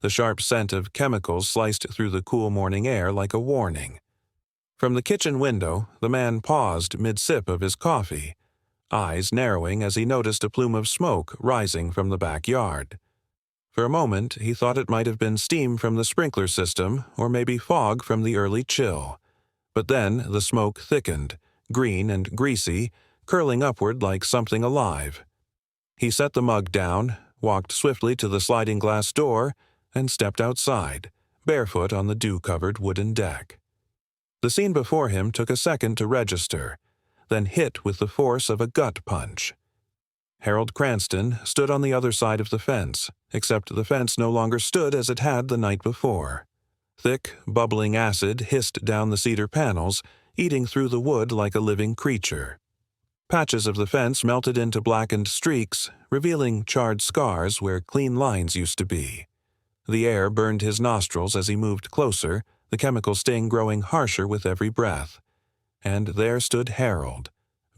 the sharp scent of chemicals sliced through the cool morning air like a warning. From the kitchen window, the man paused mid-sip of his coffee, eyes narrowing as he noticed a plume of smoke rising from the backyard. For a moment, he thought it might have been steam from the sprinkler system or maybe fog from the early chill. But then the smoke thickened, green and greasy, curling upward like something alive. He set the mug down, walked swiftly to the sliding glass door, and stepped outside, barefoot on the dew-covered wooden deck. The scene before him took a second to register, then hit with the force of a gut punch. Harold Cranston stood on the other side of the fence, except the fence no longer stood as it had the night before. Thick, bubbling acid hissed down the cedar panels, eating through the wood like a living creature. Patches of the fence melted into blackened streaks, revealing charred scars where clean lines used to be. The air burned his nostrils as he moved closer, the chemical sting growing harsher with every breath. And there stood Harold,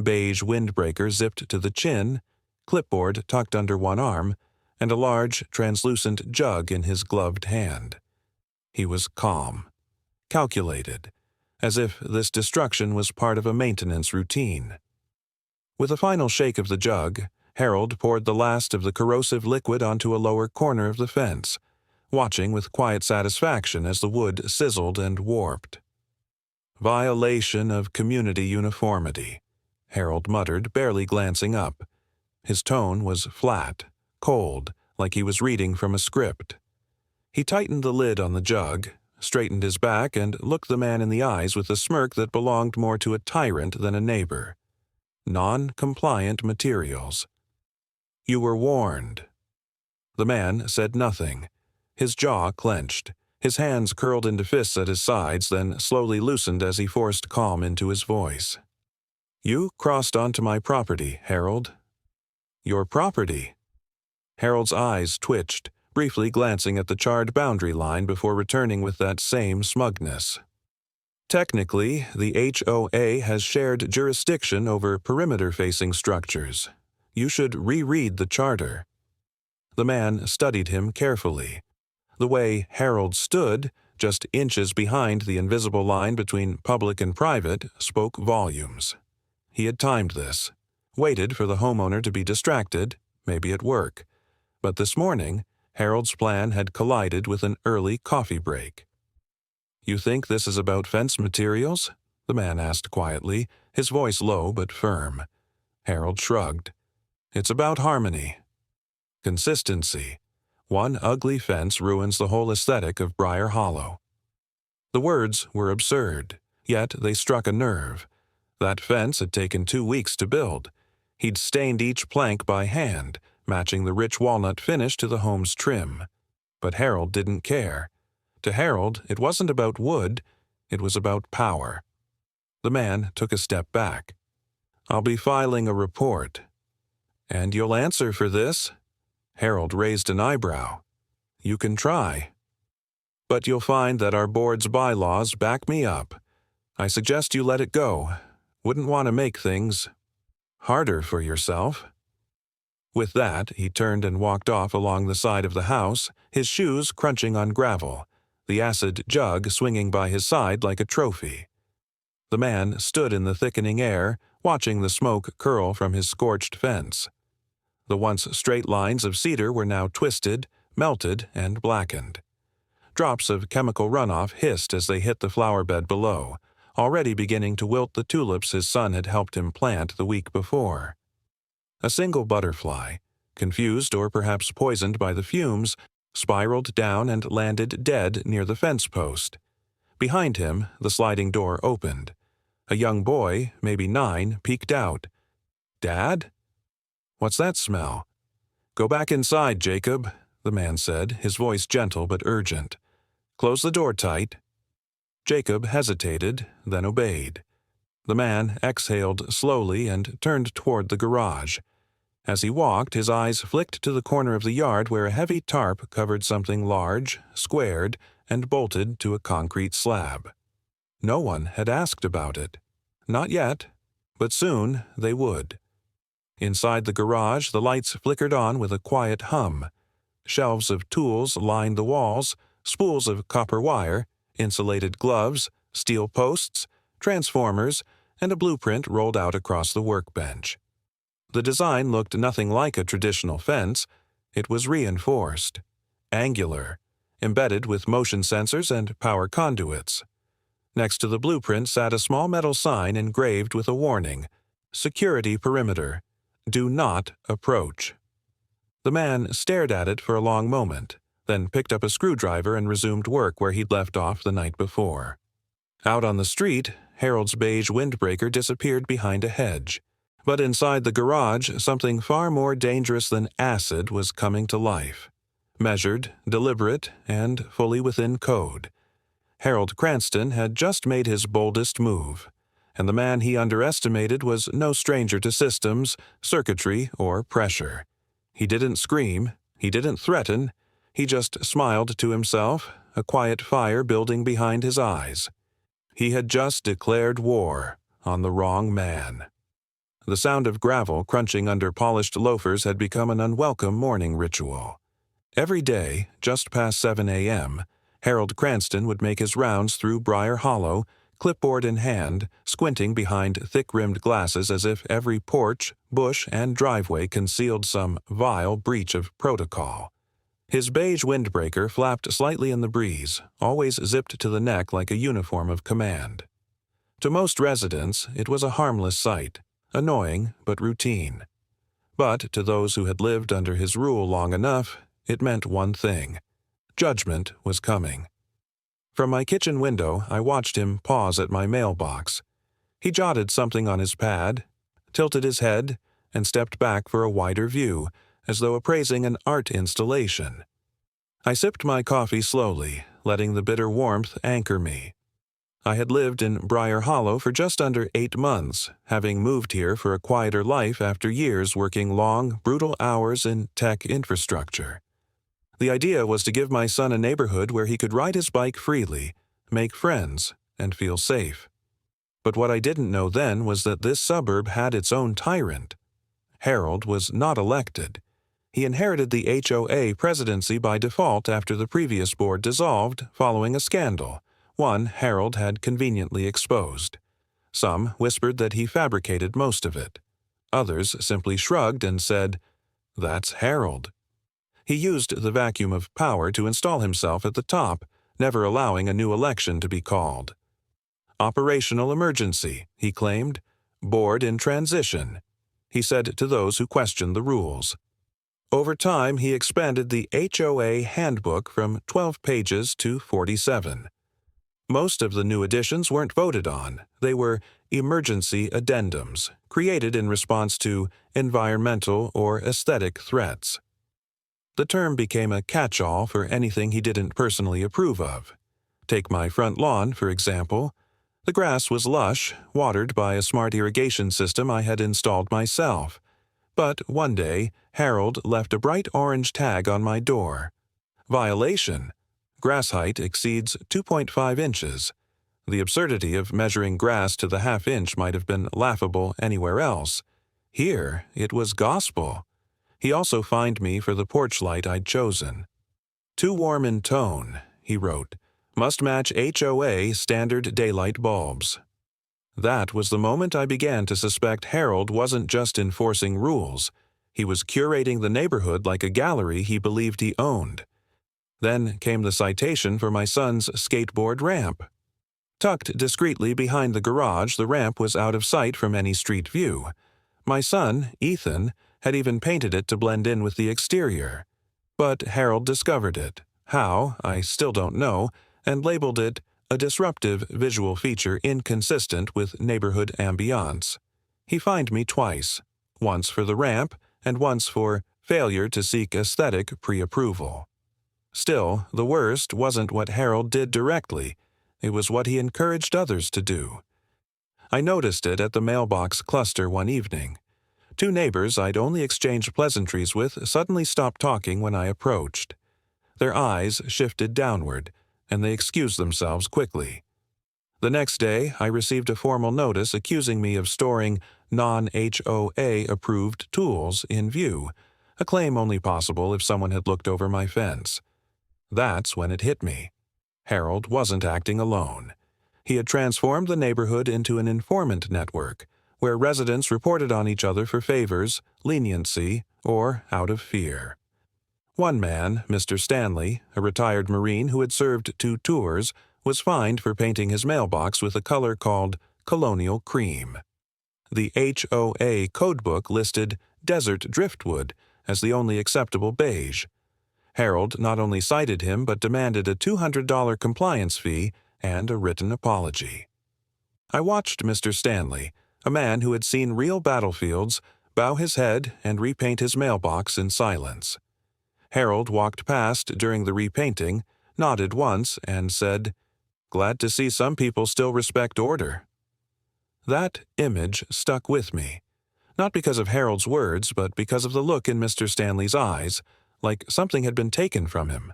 beige windbreaker zipped to the chin, clipboard tucked under one arm, and a large, translucent jug in his gloved hand. He was calm, calculated, as if this destruction was part of a maintenance routine. With a final shake of the jug, Harold poured the last of the corrosive liquid onto a lower corner of the fence, watching with quiet satisfaction as the wood sizzled and warped. "Violation of community uniformity," Harold muttered, barely glancing up. His tone was flat, cold, like he was reading from a script. He tightened the lid on the jug, straightened his back, and looked the man in the eyes with a smirk that belonged more to a tyrant than a neighbor. Non-compliant materials. "You were warned." The man said nothing. His jaw clenched. His hands curled into fists at his sides, then slowly loosened as he forced calm into his voice. "You crossed onto my property, Harold." "Your property?" Harold's eyes twitched, briefly glancing at the charred boundary line before returning with that same smugness. "Technically, the HOA has shared jurisdiction over perimeter-facing structures. You should reread the charter." The man studied him carefully. The way Harold stood, just inches behind the invisible line between public and private, spoke volumes. He had timed this, waited for the homeowner to be distracted, maybe at work. But this morning, Harold's plan had collided with an early coffee break. "You think this is about fence materials?" the man asked quietly, his voice low but firm. Harold shrugged. "It's about harmony. Consistency. One ugly fence ruins the whole aesthetic of Briar Hollow." The words were absurd, yet they struck a nerve. That fence had taken 2 weeks to build. He'd stained each plank by hand, matching the rich walnut finish to the home's trim. But Harold didn't care. To Harold, it wasn't about wood, it was about power. The man took a step back. "I'll be filing a report." "And you'll answer for this?" Harold raised an eyebrow. "You can try. But you'll find that our board's bylaws back me up. I suggest you let it go. Wouldn't want to make things harder for yourself." With that, he turned and walked off along the side of the house, his shoes crunching on gravel, the acid jug swinging by his side like a trophy. The man stood in the thickening air, watching the smoke curl from his scorched fence. The once straight lines of cedar were now twisted, melted, and blackened. Drops of chemical runoff hissed as they hit the flower bed below, already beginning to wilt the tulips his son had helped him plant the week before. A single butterfly, confused or perhaps poisoned by the fumes, spiraled down and landed dead near the fence post. Behind him, the sliding door opened. A young boy, maybe 9, peeked out. "Dad? What's that smell?" "Go back inside, Jacob," the man said, his voice gentle but urgent. "Close the door tight." Jacob hesitated, then obeyed. The man exhaled slowly and turned toward the garage. As he walked, his eyes flicked to the corner of the yard where a heavy tarp covered something large, squared, and bolted to a concrete slab. No one had asked about it. Not yet, but soon they would. Inside the garage, the lights flickered on with a quiet hum. Shelves of tools lined the walls, spools of copper wire, insulated gloves, steel posts, transformers, and a blueprint rolled out across the workbench. The design looked nothing like a traditional fence. It was reinforced, angular, embedded with motion sensors and power conduits. Next to the blueprint sat a small metal sign engraved with a warning, "Security Perimeter. Do not approach." The man stared at it for a long moment, then picked up a screwdriver and resumed work where he'd left off the night before. Out on the street, Harold's beige windbreaker disappeared behind a hedge. But inside the garage, something far more dangerous than acid was coming to life. Measured, deliberate, and fully within code. Harold Cranston had just made his boldest move, and the man he underestimated was no stranger to systems, circuitry, or pressure. He didn't scream, he didn't threaten, he just smiled to himself, a quiet fire building behind his eyes. He had just declared war on the wrong man. The sound of gravel crunching under polished loafers had become an unwelcome morning ritual. Every day, just past 7 a.m., Harold Cranston would make his rounds through Briar Hollow, clipboard in hand, squinting behind thick-rimmed glasses as if every porch, bush, and driveway concealed some vile breach of protocol. His beige windbreaker flapped slightly in the breeze, always zipped to the neck like a uniform of command. To most residents, it was a harmless sight, annoying but routine. But to those who had lived under his rule long enough, it meant one thing: judgment was coming. From my kitchen window, I watched him pause at my mailbox. He jotted something on his pad, tilted his head, and stepped back for a wider view, as though appraising an art installation. I sipped my coffee slowly, letting the bitter warmth anchor me. I had lived in Briar Hollow for just under 8 months, having moved here for a quieter life after years working long, brutal hours in tech infrastructure. The idea was to give my son a neighborhood where he could ride his bike freely, make friends, and feel safe. But what I didn't know then was that this suburb had its own tyrant. Harold was not elected. He inherited the HOA presidency by default after the previous board dissolved following a scandal, one Harold had conveniently exposed. Some whispered that he fabricated most of it. Others simply shrugged and said, "That's Harold." He used the vacuum of power to install himself at the top, never allowing a new election to be called. "Operational emergency," he claimed. "Board in transition," he said to those who questioned the rules. Over time, he expanded the HOA handbook from 12 pages to 47. Most of the new additions weren't voted on. They were emergency addendums, created in response to environmental or aesthetic threats. The term became a catch-all for anything he didn't personally approve of. Take my front lawn, for example. The grass was lush, watered by a smart irrigation system I had installed myself. But one day, Harold left a bright orange tag on my door. Violation. Grass height exceeds 2.5 inches. The absurdity of measuring grass to the half-inch might have been laughable anywhere else. Here, it was gospel. He also fined me for the porch light I'd chosen. "Too warm in tone," he wrote. "Must match HOA standard daylight bulbs." That was the moment I began to suspect Harold wasn't just enforcing rules. He was curating the neighborhood like a gallery he believed he owned. Then came the citation for my son's skateboard ramp. Tucked discreetly behind the garage, the ramp was out of sight from any street view. My son, Ethan, had even painted it to blend in with the exterior. But Harold discovered it, how, I still don't know, and labeled it a disruptive visual feature inconsistent with neighborhood ambiance. He fined me twice, once for the ramp and once for failure to seek aesthetic pre-approval. Still, the worst wasn't what Harold did directly. It was what he encouraged others to do. I noticed it at the mailbox cluster one evening. 2 neighbors I'd only exchanged pleasantries with suddenly stopped talking when I approached. Their eyes shifted downward, and they excused themselves quickly. The next day, I received a formal notice accusing me of storing non-HOA-approved tools in view, a claim only possible if someone had looked over my fence. That's when it hit me. Harold wasn't acting alone. He had transformed the neighborhood into an informant network, where residents reported on each other for favors, leniency, or out of fear. One man, Mr. Stanley, a retired Marine who had served 2 tours, was fined for painting his mailbox with a color called colonial cream. The HOA codebook listed desert driftwood as the only acceptable beige. Harold not only cited him but demanded a $200 compliance fee and a written apology. I watched Mr. Stanley, a man who had seen real battlefields, bow his head and repaint his mailbox in silence. Harold walked past during the repainting, nodded once, and said, "Glad to see some people still respect order." That image stuck with me, not because of Harold's words, but because of the look in Mr. Stanley's eyes, like something had been taken from him.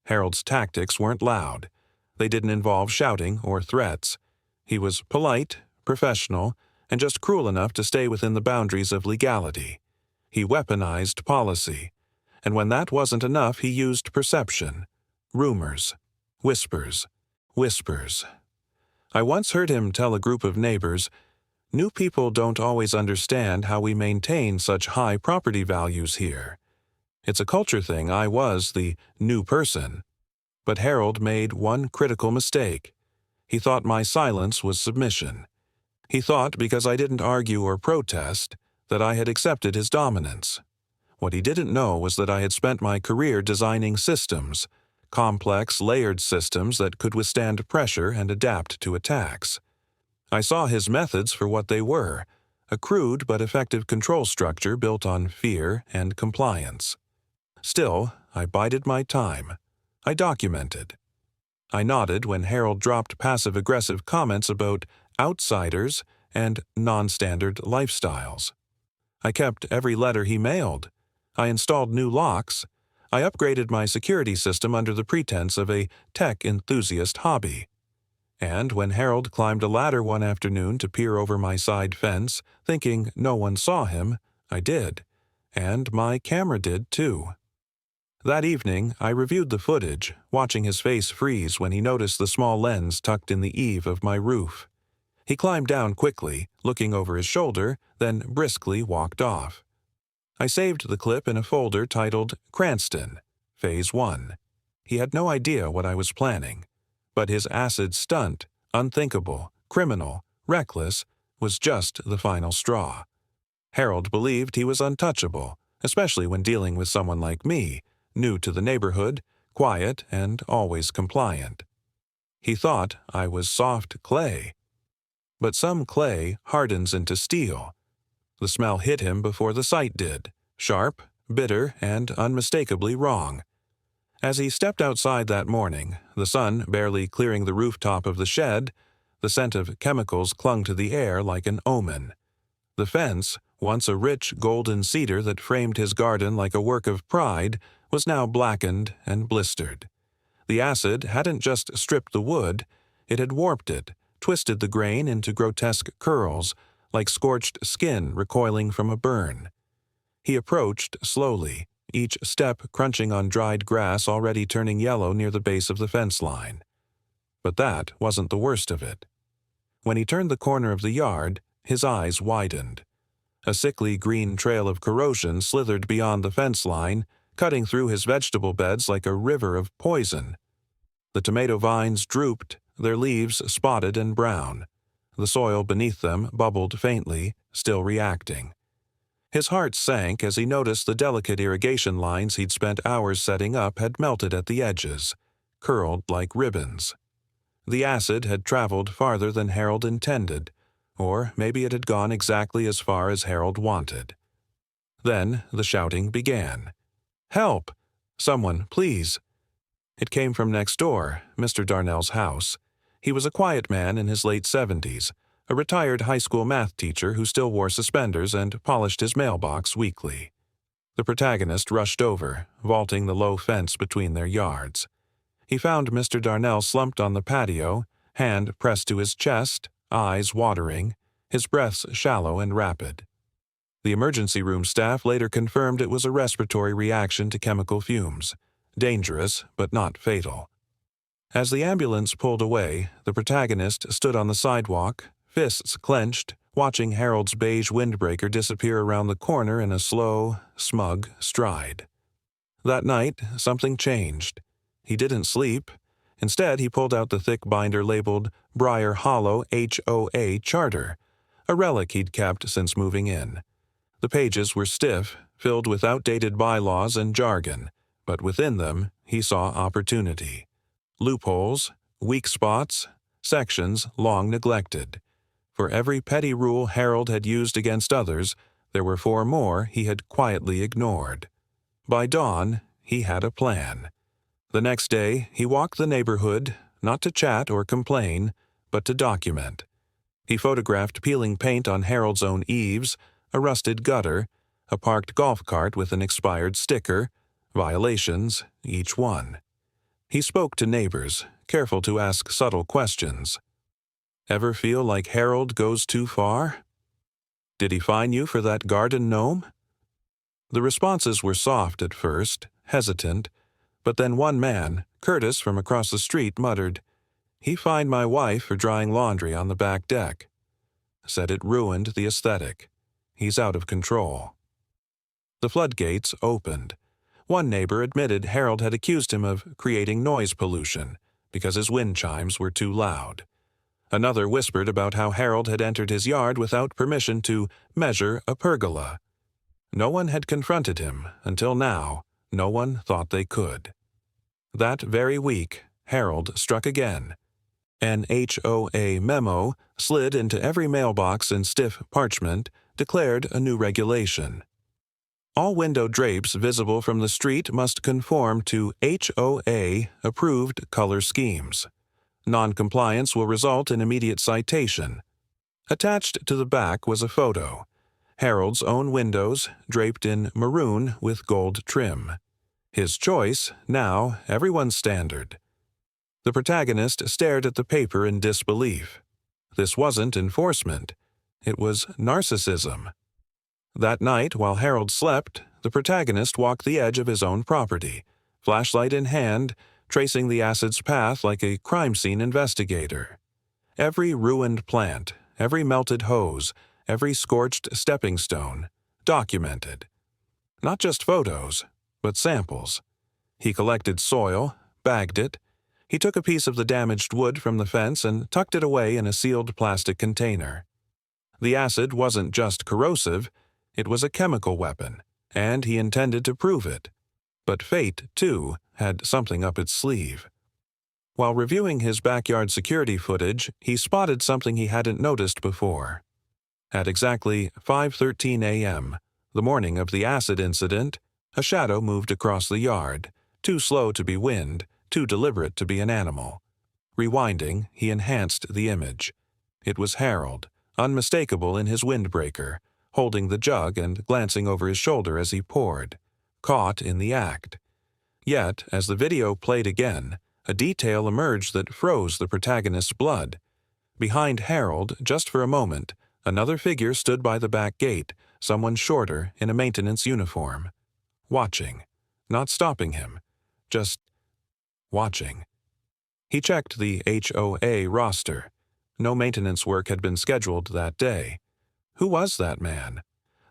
Harold's tactics weren't loud. They didn't involve shouting or threats. He was polite, professional, and just cruel enough to stay within the boundaries of legality. He weaponized policy. And when that wasn't enough, he used perception. Rumors. Whispers. Whispers. I once heard him tell a group of neighbors, "New people don't always understand how we maintain such high property values here. It's a culture thing. I was the new person." But Harold made one critical mistake. He thought my silence was submission. He thought because I didn't argue or protest that I had accepted his dominance. What he didn't know was that I had spent my career designing systems, complex, layered systems that could withstand pressure and adapt to attacks. I saw his methods for what they were, a crude but effective control structure built on fear and compliance. Still, I bided my time. I documented. I nodded when Harold dropped passive-aggressive comments about outsiders and non-standard lifestyles. I kept every letter he mailed. I installed new locks. I upgraded my security system under the pretense of a tech enthusiast hobby. And when Harold climbed a ladder one afternoon to peer over my side fence, thinking no one saw him, I did. And my camera did too. That evening, I reviewed the footage, watching his face freeze when he noticed the small lens tucked in the eave of my roof. He climbed down quickly, looking over his shoulder, then briskly walked off. I saved the clip in a folder titled Cranston, Phase 1. He had no idea what I was planning, but his acid stunt, unthinkable, criminal, reckless, was just the final straw. Harold believed he was untouchable, especially when dealing with someone like me, new to the neighborhood, quiet, and always compliant. He thought I was soft clay. But some clay hardens into steel. The smell hit him before the sight did, sharp, bitter, and unmistakably wrong. As he stepped outside that morning, the sun barely clearing the rooftop of the shed, the scent of chemicals clung to the air like an omen. The fence, once a rich golden cedar that framed his garden like a work of pride, was now blackened and blistered. The acid hadn't just stripped the wood, it had warped it, twisted the grain into grotesque curls, like scorched skin recoiling from a burn. He approached slowly, each step crunching on dried grass already turning yellow near the base of the fence line. But that wasn't the worst of it. When he turned the corner of the yard, his eyes widened. A sickly green trail of corrosion slithered beyond the fence line, cutting through his vegetable beds like a river of poison. The tomato vines drooped, their leaves spotted and brown. The soil beneath them bubbled faintly, still reacting. His heart sank as he noticed the delicate irrigation lines he'd spent hours setting up had melted at the edges, curled like ribbons. The acid had traveled farther than Harold intended, or maybe it had gone exactly as far as Harold wanted. Then the shouting began. "Help! Someone, please!" It came from next door, Mr. Darnell's house. He was a quiet man in his late 70s, a retired high school math teacher who still wore suspenders and polished his mailbox weekly. The protagonist rushed over, vaulting the low fence between their yards. He found Mr. Darnell slumped on the patio, hand pressed to his chest, eyes watering, his breaths shallow and rapid. The emergency room staff later confirmed it was a respiratory reaction to chemical fumes. Dangerous, but not fatal. As the ambulance pulled away, the protagonist stood on the sidewalk, fists clenched, watching Harold's beige windbreaker disappear around the corner in a slow, smug stride. That night, something changed. He didn't sleep. Instead, he pulled out the thick binder labeled Briar Hollow HOA Charter, a relic he'd kept since moving in. The pages were stiff, filled with outdated bylaws and jargon, but within them he saw opportunity. Loopholes, weak spots, sections long neglected. For every petty rule Harold had used against others, there were 4 more he had quietly ignored. By dawn, he had a plan. The next day, he walked the neighborhood, not to chat or complain, but to document. He photographed peeling paint on Harold's own eaves, a rusted gutter, a parked golf cart with an expired sticker, violations, each one. He spoke to neighbors, careful to ask subtle questions. Ever feel like Harold goes too far? Did he fine you for that garden gnome? The responses were soft at first, hesitant, but then one man, Curtis from across the street, muttered, "He fined my wife for drying laundry on the back deck. Said it ruined the aesthetic. He's out of control." The floodgates opened. One neighbor admitted Harold had accused him of creating noise pollution because his wind chimes were too loud. Another whispered about how Harold had entered his yard without permission to measure a pergola. No one had confronted him until now. No one thought they could. That very week, Harold struck again. An HOA memo, slid into every mailbox in stiff parchment, declared a new regulation. All window drapes visible from the street must conform to HOA-approved color schemes. Noncompliance will result in immediate citation. Attached to the back was a photo. Harold's own windows, draped in maroon with gold trim. His choice, now everyone's standard. The protagonist stared at the paper in disbelief. This wasn't enforcement. It was narcissism. That night, while Harold slept, the protagonist walked the edge of his own property, flashlight in hand, tracing the acid's path like a crime scene investigator. Every ruined plant, every melted hose, every scorched stepping stone, documented. Not just photos, but samples. He collected soil, bagged it. He took a piece of the damaged wood from the fence and tucked it away in a sealed plastic container. The acid wasn't just corrosive, it was a chemical weapon, and he intended to prove it. But fate, too, had something up its sleeve. While reviewing his backyard security footage, he spotted something he hadn't noticed before. At exactly 5:13 a.m., the morning of the acid incident, a shadow moved across the yard, too slow to be wind, too deliberate to be an animal. Rewinding, he enhanced the image. It was Harold, unmistakable in his windbreaker, holding the jug and glancing over his shoulder as he poured, caught in the act. Yet, as the video played again, a detail emerged that froze the protagonist's blood. Behind Harold, just for a moment, another figure stood by the back gate, someone shorter in a maintenance uniform. Watching. Not stopping him. Just watching. He checked the HOA roster. No maintenance work had been scheduled that day. Who was that man?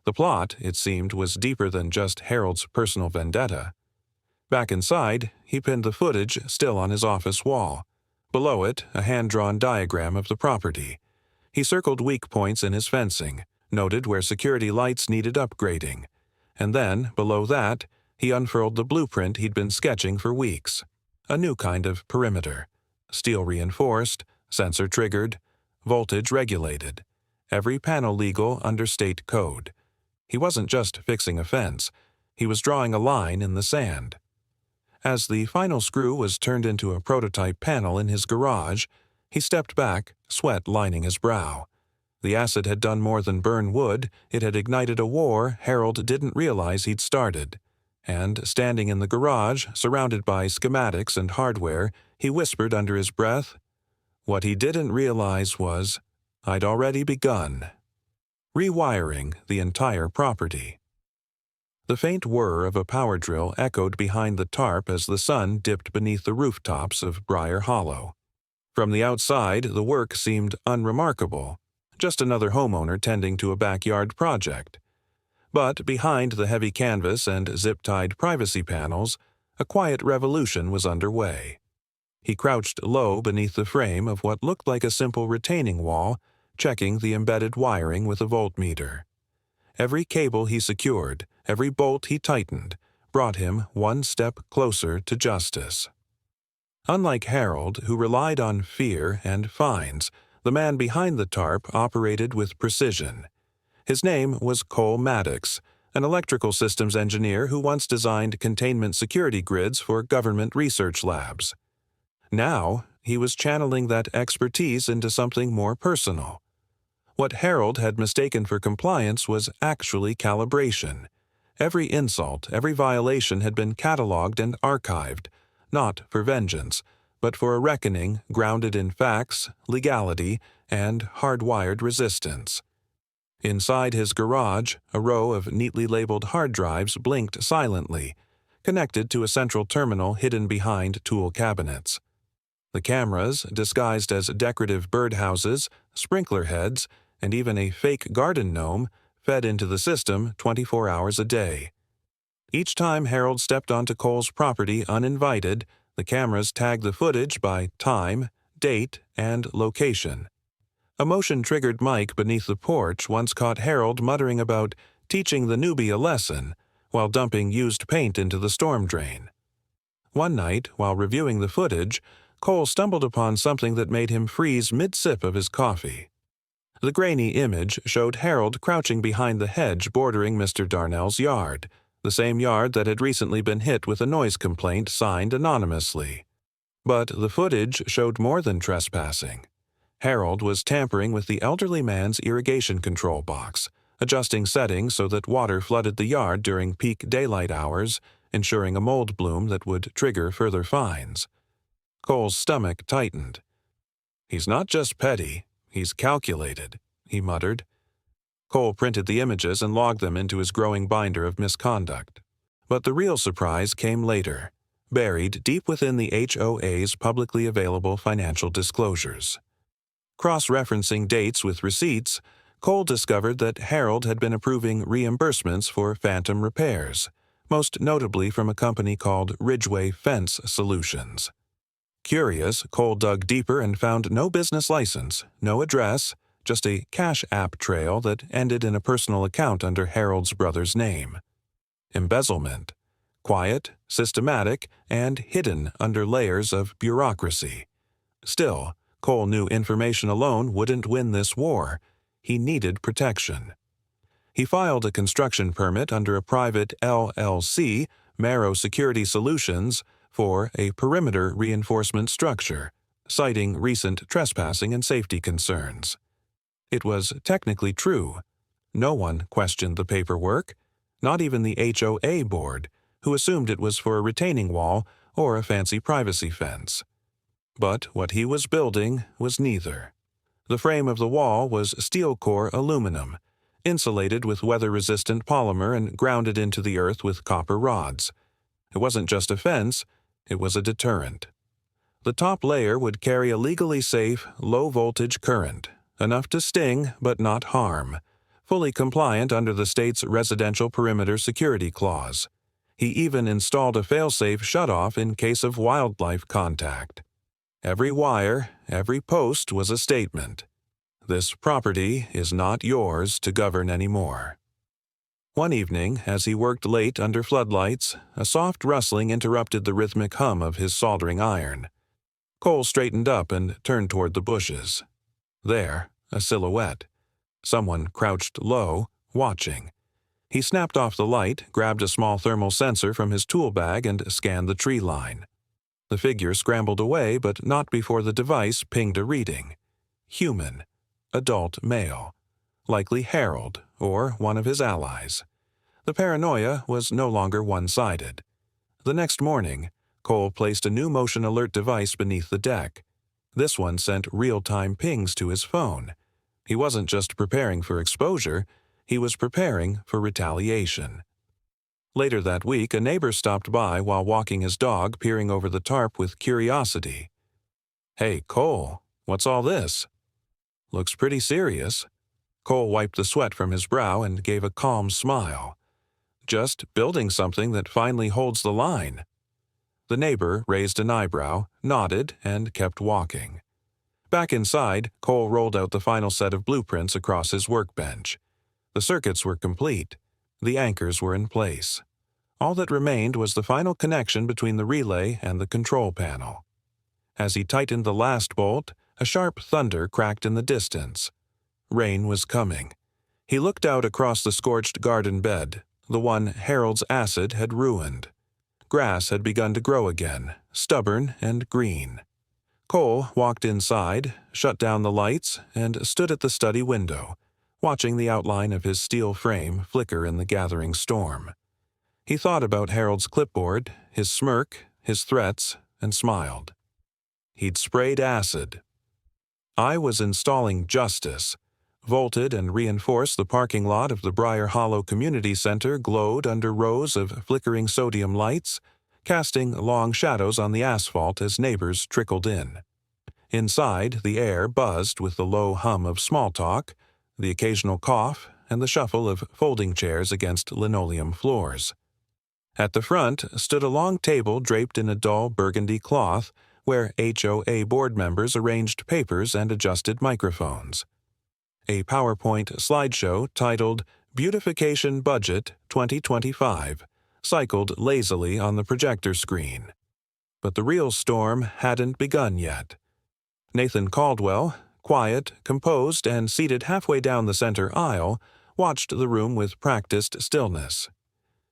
The plot, it seemed, was deeper than just Harold's personal vendetta. Back inside, he pinned the footage still on his office wall. Below it, a hand-drawn diagram of the property. He circled weak points in his fencing, noted where security lights needed upgrading. And then, below that, he unfurled the blueprint he'd been sketching for weeks. A new kind of perimeter. Steel-reinforced, sensor-triggered, voltage-regulated. Every panel legal under state code. He wasn't just fixing a fence. He was drawing a line in the sand. As the final screw was turned into a prototype panel in his garage, he stepped back, sweat lining his brow. The acid had done more than burn wood, it had ignited a war Harold didn't realize he'd started. And, standing in the garage, surrounded by schematics and hardware, he whispered under his breath, "What he didn't realize was, I'd already begun." rewiring the entire property. The faint whir of a power drill echoed behind the tarp as the sun dipped beneath the rooftops of Briar Hollow. From the outside, the work seemed unremarkable, just another homeowner tending to a backyard project. But behind the heavy canvas and zip-tied privacy panels, a quiet revolution was underway. He crouched low beneath the frame of what looked like a simple retaining wall, checking the embedded wiring with a voltmeter. Every cable he secured, every bolt he tightened, brought him one step closer to justice. Unlike Harold, who relied on fear and fines, the man behind the tarp operated with precision. His name was Cole Maddox, an electrical systems engineer who once designed containment security grids for government research labs. Now, he was channeling that expertise into something more personal. What Harold had mistaken for compliance was actually calibration. Every insult, every violation had been cataloged and archived, not for vengeance, but for a reckoning grounded in facts, legality, and hardwired resistance. Inside his garage, a row of neatly labeled hard drives blinked silently, connected to a central terminal hidden behind tool cabinets. The cameras, disguised as decorative birdhouses, sprinkler heads, and even a fake garden gnome, fed into the system 24 hours a day. Each time Harold stepped onto Cole's property uninvited, the cameras tagged the footage by time, date, and location. A motion-triggered mic beneath the porch once caught Harold muttering about teaching the newbie a lesson while dumping used paint into the storm drain. One night, while reviewing the footage, Cole stumbled upon something that made him freeze mid-sip of his coffee. The grainy image showed Harold crouching behind the hedge bordering Mr. Darnell's yard, the same yard that had recently been hit with a noise complaint signed anonymously. But the footage showed more than trespassing. Harold was tampering with the elderly man's irrigation control box, adjusting settings so that water flooded the yard during peak daylight hours, ensuring a mold bloom that would trigger further fines. Cole's stomach tightened. "He's not just petty, he's calculated," he muttered. Cole printed the images and logged them into his growing binder of misconduct. But the real surprise came later, buried deep within the HOA's publicly available financial disclosures. Cross-referencing dates with receipts, Cole discovered that Harold had been approving reimbursements for phantom repairs, most notably from a company called Ridgeway Fence Solutions. Curious, Cole dug deeper and found no business license, no address, just a Cash App trail that ended in a personal account under Harold's brother's name. Embezzlement. Quiet, systematic, and hidden under layers of bureaucracy. Still, Cole knew information alone wouldn't win this war. He needed protection. He filed a construction permit under a private LLC, Marrow Security Solutions, for a perimeter reinforcement structure, citing recent trespassing and safety concerns. It was technically true. No one questioned the paperwork, not even the HOA board, who assumed it was for a retaining wall or a fancy privacy fence. But what he was building was neither. The frame of the wall was steel-core aluminum, insulated with weather-resistant polymer and grounded into the earth with copper rods. It wasn't just a fence, it was a deterrent. The top layer would carry a legally safe, low-voltage current, enough to sting but not harm, fully compliant under the state's Residential Perimeter Security Clause. He even installed a fail-safe shutoff in case of wildlife contact. Every wire, every post was a statement. This property is not yours to govern anymore. One evening, as he worked late under floodlights, a soft rustling interrupted the rhythmic hum of his soldering iron. Cole straightened up and turned toward the bushes. There, a silhouette. Someone crouched low, watching. He snapped off the light, grabbed a small thermal sensor from his tool bag, and scanned the tree line. The figure scrambled away, but not before the device pinged a reading. Human. Adult male. Likely Harold, or one of his allies. The paranoia was no longer one-sided. The next morning, Cole placed a new motion alert device beneath the deck. This one sent real-time pings to his phone. He wasn't just preparing for exposure, he was preparing for retaliation. Later that week, a neighbor stopped by while walking his dog, peering over the tarp with curiosity. "Hey, Cole, what's all this?" "Looks pretty serious." Cole wiped the sweat from his brow and gave a calm smile. "Just building something that finally holds the line." The neighbor raised an eyebrow, nodded, and kept walking. Back inside, Cole rolled out the final set of blueprints across his workbench. The circuits were complete. The anchors were in place. All that remained was the final connection between the relay and the control panel. As he tightened the last bolt, a sharp thunder cracked in the distance. Rain was coming. He looked out across the scorched garden bed, the one Harold's acid had ruined. Grass had begun to grow again, stubborn and green. Cole walked inside, shut down the lights, and stood at the study window, watching the outline of his steel frame flicker in the gathering storm. He thought about Harold's clipboard, his smirk, his threats, and smiled. He'd sprayed acid. I was installing justice. Vaulted and reinforced, the parking lot of the Briar Hollow Community Center glowed under rows of flickering sodium lights, casting long shadows on the asphalt as neighbors trickled in. Inside, the air buzzed with the low hum of small talk, the occasional cough, and the shuffle of folding chairs against linoleum floors. At the front stood a long table draped in a dull burgundy cloth, where HOA board members arranged papers and adjusted microphones. A PowerPoint slideshow titled Beautification Budget 2025 cycled lazily on the projector screen. But the real storm hadn't begun yet. Nathan Caldwell, quiet, composed, and seated halfway down the center aisle, watched the room with practiced stillness.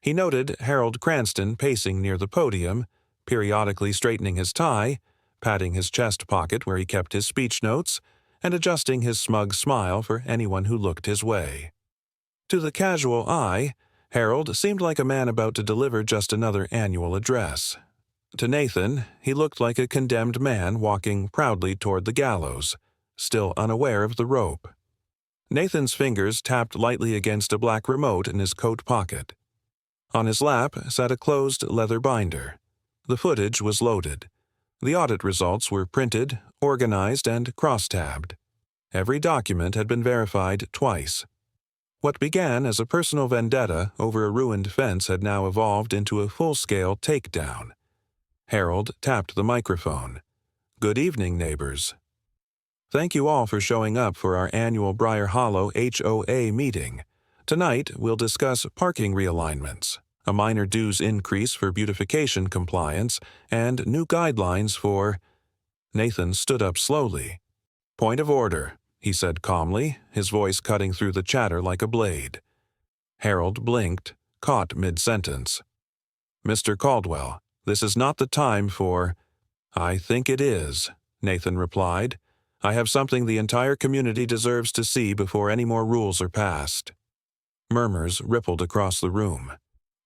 He noted Harold Cranston pacing near the podium, periodically straightening his tie, patting his chest pocket where he kept his speech notes, and adjusting his smug smile for anyone who looked his way. To the casual eye, Harold seemed like a man about to deliver just another annual address. To Nathan, he looked like a condemned man walking proudly toward the gallows, still unaware of the rope. Nathan's fingers tapped lightly against a black remote in his coat pocket. On his lap sat a closed leather binder. The footage was loaded. The audit results were printed, organized, and cross-tabbed. Every document had been verified twice. What began as a personal vendetta over a ruined fence had now evolved into a full-scale takedown. Harold tapped the microphone. "Good evening, neighbors. Thank you all for showing up for our annual Briar Hollow HOA meeting. Tonight, we'll discuss parking realignments, a minor dues increase for beautification compliance, and new guidelines for—" Nathan stood up slowly. "Point of order," he said calmly, his voice cutting through the chatter like a blade. Harold blinked, caught mid-sentence. "Mr. Caldwell, this is not the time for—" "I think it is," Nathan replied. "I have something the entire community deserves to see before any more rules are passed." Murmurs rippled across the room.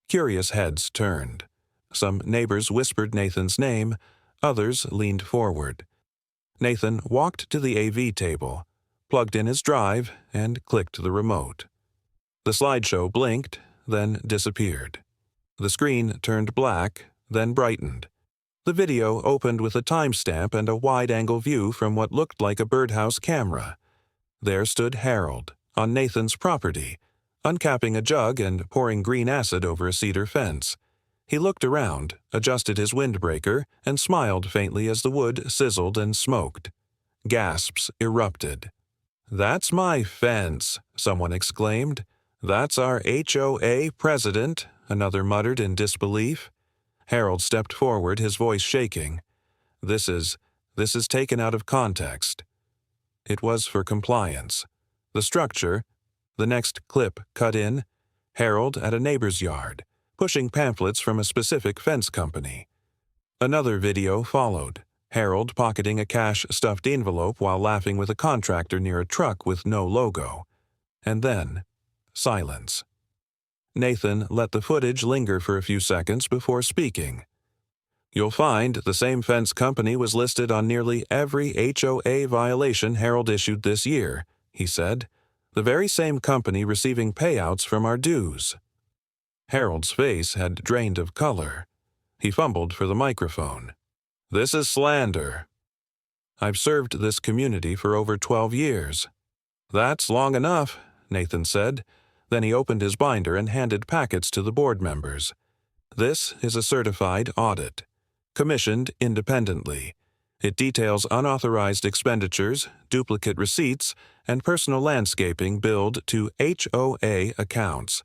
Curious heads turned. Some neighbors whispered Nathan's name, others leaned forward. Nathan walked to the AV table, plugged in his drive, and clicked the remote. The slideshow blinked, then disappeared. The screen turned black, then brightened. The video opened with a timestamp and a wide-angle view from what looked like a birdhouse camera. There stood Harold, on Nathan's property, uncapping a jug and pouring green acid over a cedar fence. He looked around, adjusted his windbreaker, and smiled faintly as the wood sizzled and smoked. Gasps erupted. "That's my fence," someone exclaimed. "That's our HOA president," another muttered in disbelief. Harold stepped forward, his voice shaking. This is taken out of context." It was for compliance. The structure. The next clip cut in. Harold at a neighbor's yard, pushing pamphlets from a specific fence company. Another video followed. Harold pocketing a cash-stuffed envelope while laughing with a contractor near a truck with no logo. And then, silence. Nathan let the footage linger for a few seconds before speaking. "You'll find the same fence company was listed on nearly every HOA violation Harold issued this year," he said. "The very same company receiving payouts from our dues." Harold's face had drained of color. He fumbled for the microphone. "This is slander." "I've served this community for over 12 years. "That's long enough," Nathan said. Then he opened his binder and handed packets to the board members. "This is a certified audit, commissioned independently. It details unauthorized expenditures, duplicate receipts, and personal landscaping billed to HOA accounts.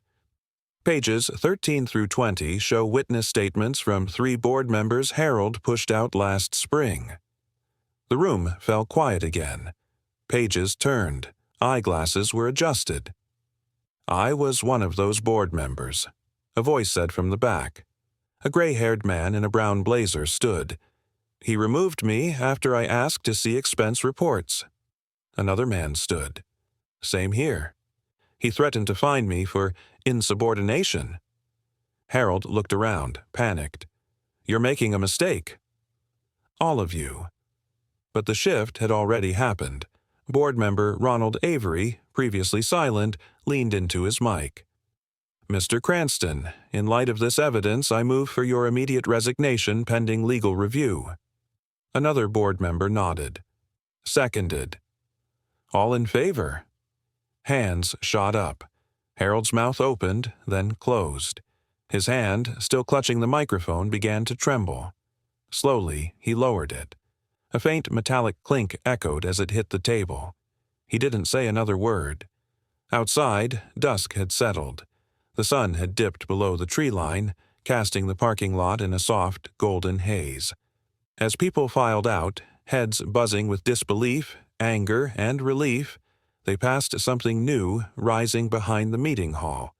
Pages 13 through 20 show witness statements from 3 board members Harold pushed out last spring." The room fell quiet again. Pages turned. Eyeglasses were adjusted. "I was one of those board members," a voice said from the back. A gray-haired man in a brown blazer stood. "He removed me after I asked to see expense reports." Another man stood. "Same here. He threatened to fine me for insubordination." Harold looked around, panicked. "You're making a mistake." "All of you." But the shift had already happened. Board member Ronald Avery, previously silent, leaned into his mic. "Mr. Cranston, in light of this evidence, I move for your immediate resignation pending legal review." Another board member nodded. "Seconded." "All in favor?" Hands shot up. Harold's mouth opened, then closed. His hand, still clutching the microphone, began to tremble. Slowly, he lowered it. A faint metallic clink echoed as it hit the table. He didn't say another word. Outside, dusk had settled. The sun had dipped below the tree line, casting the parking lot in a soft, golden haze. As people filed out, heads buzzing with disbelief, anger, and relief, they passed something new rising behind the meeting hall.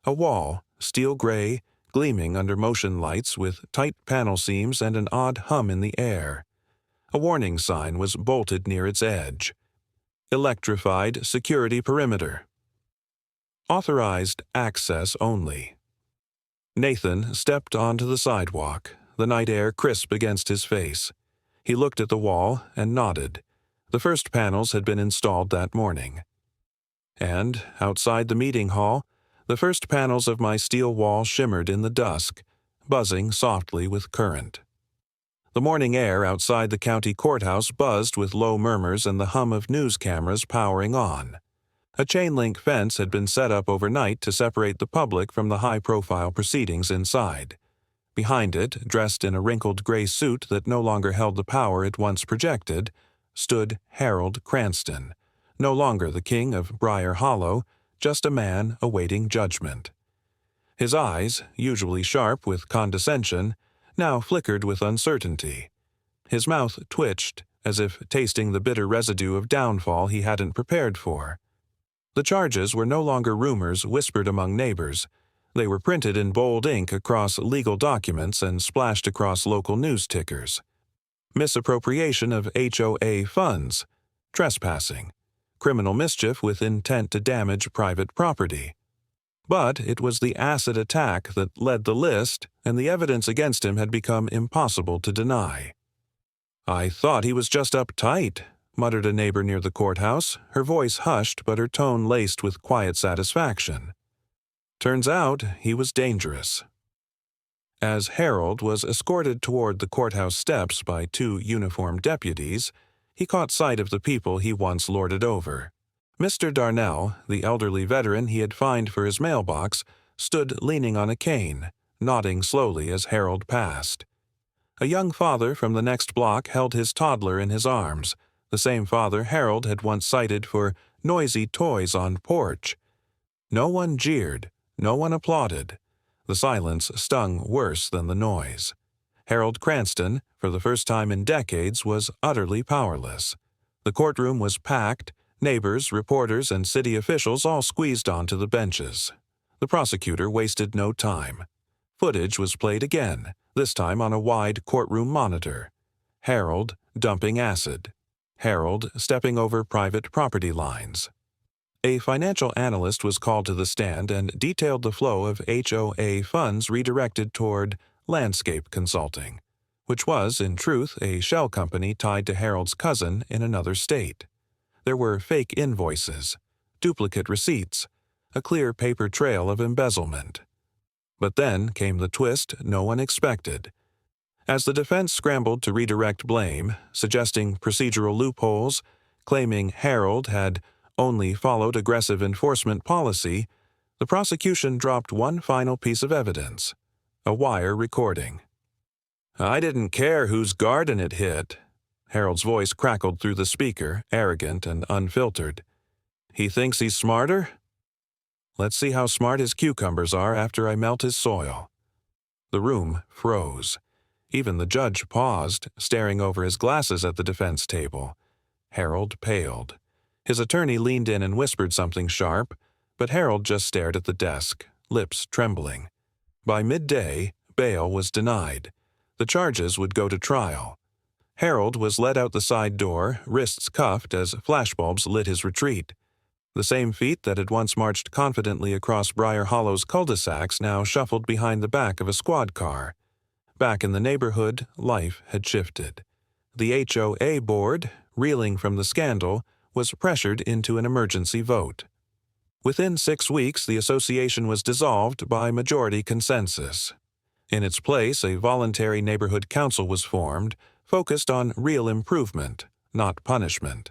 A wall, steel gray, gleaming under motion lights with tight panel seams and an odd hum in the air. A warning sign was bolted near its edge. "Electrified security perimeter. Authorized access only." Nathan stepped onto the sidewalk, the night air crisp against his face. He looked at the wall and nodded. The first panels had been installed that morning. And, outside the meeting hall, the first panels of my steel wall shimmered in the dusk, buzzing softly with current. The morning air outside the county courthouse buzzed with low murmurs and the hum of news cameras powering on. A chain-link fence had been set up overnight to separate the public from the high-profile proceedings inside. Behind it, dressed in a wrinkled gray suit that no longer held the power it once projected, stood Harold Cranston, no longer the king of Briar Hollow, just a man awaiting judgment. His eyes, usually sharp with condescension, now flickered with uncertainty. His mouth twitched, as if tasting the bitter residue of downfall he hadn't prepared for. The charges were no longer rumors whispered among neighbors. They were printed in bold ink across legal documents and splashed across local news tickers. Misappropriation of HOA funds, trespassing, criminal mischief with intent to damage private property. But it was the acid attack that led the list, and the evidence against him had become impossible to deny. "I thought he was just uptight," muttered a neighbor near the courthouse, her voice hushed but her tone laced with quiet satisfaction. "Turns out he was dangerous." As Harold was escorted toward the courthouse steps by 2 uniformed deputies, he caught sight of the people he once lorded over. Mr. Darnell, the elderly veteran he had fined for his mailbox, stood leaning on a cane, nodding slowly as Harold passed. A young father from the next block held his toddler in his arms, the same father Harold had once cited for noisy toys on porch. No one jeered, no one applauded. The silence stung worse than the noise. Harold Cranston, for the first time in decades, was utterly powerless. The courtroom was packed. Neighbors, reporters, and city officials all squeezed onto the benches. The prosecutor wasted no time. Footage was played again, this time on a wide courtroom monitor. Harold dumping acid. Harold stepping over private property lines. A financial analyst was called to the stand and detailed the flow of HOA funds redirected toward landscape consulting, which was, in truth, a shell company tied to Harold's cousin in another state. There were fake invoices, duplicate receipts, a clear paper trail of embezzlement. But then came the twist no one expected. As the defense scrambled to redirect blame, suggesting procedural loopholes, claiming Harold had only followed aggressive enforcement policy, the prosecution dropped one final piece of evidence: a wire recording. "I didn't care whose garden it hit." Harold's voice crackled through the speaker, arrogant and unfiltered. "He thinks he's smarter? Let's see how smart his cucumbers are after I melt his soil." The room froze. Even the judge paused, staring over his glasses at the defense table. Harold paled. His attorney leaned in and whispered something sharp, but Harold just stared at the desk, lips trembling. By midday, bail was denied. The charges would go to trial. Harold was led out the side door, wrists cuffed as flashbulbs lit his retreat. The same feet that had once marched confidently across Briar Hollow's cul-de-sacs now shuffled behind the back of a squad car. Back in the neighborhood, life had shifted. The HOA board, reeling from the scandal, was pressured into an emergency vote. Within 6 weeks, the association was dissolved by majority consensus. In its place, a voluntary neighborhood council was formed, focused on real improvement, not punishment.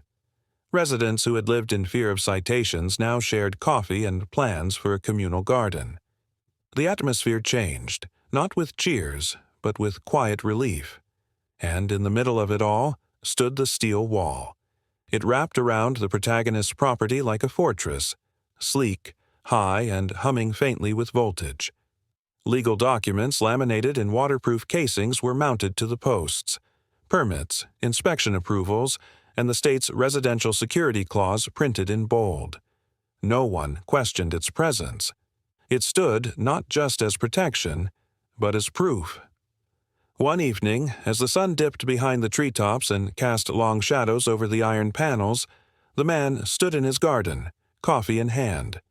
Residents who had lived in fear of citations now shared coffee and plans for a communal garden. The atmosphere changed, not with cheers, but with quiet relief. And in the middle of it all stood the steel wall. It wrapped around the protagonist's property like a fortress, sleek, high, and humming faintly with voltage. Legal documents laminated in waterproof casings were mounted to the posts. Permits, inspection approvals, and the state's residential security clause printed in bold. No one questioned its presence. It stood not just as protection, but as proof. One evening, as the sun dipped behind the treetops and cast long shadows over the iron panels, the man stood in his garden, coffee in hand.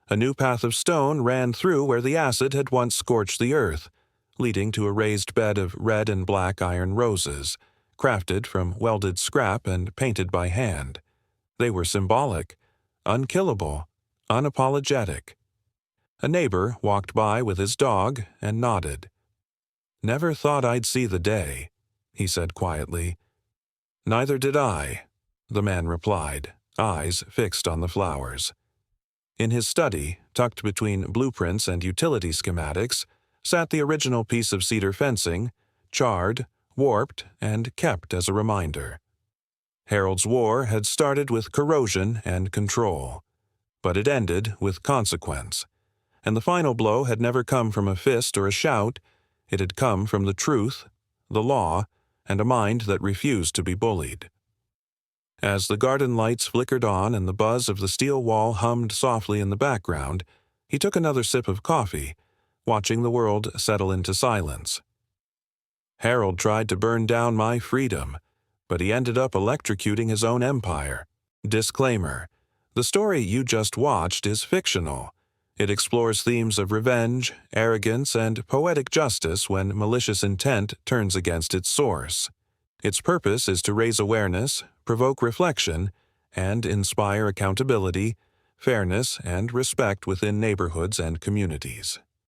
A new path of stone ran through where the acid had once scorched the earth, leading to a raised bed of red and black iron roses, crafted from welded scrap and painted by hand. They were symbolic, unkillable, unapologetic. A neighbor walked by with his dog and nodded. "Never thought I'd see the day," he said quietly. "Neither did I," the man replied, eyes fixed on the flowers. In his study, tucked between blueprints and utility schematics, sat the original piece of cedar fencing, charred, warped, and kept as a reminder. Harold's war had started with corrosion and control, but it ended with consequence. And the final blow had never come from a fist or a shout. It had come from the truth, the law, and a mind that refused to be bullied. As the garden lights flickered on and the buzz of the steel wall hummed softly in the background, he took another sip of coffee, watching the world settle into silence. Harold tried to burn down my freedom, but he ended up electrocuting his own empire. Disclaimer: the story you just watched is fictional. It explores themes of revenge, arrogance, and poetic justice when malicious intent turns against its source. Its purpose is to raise awareness, provoke reflection, and inspire accountability, fairness, and respect within neighborhoods and communities.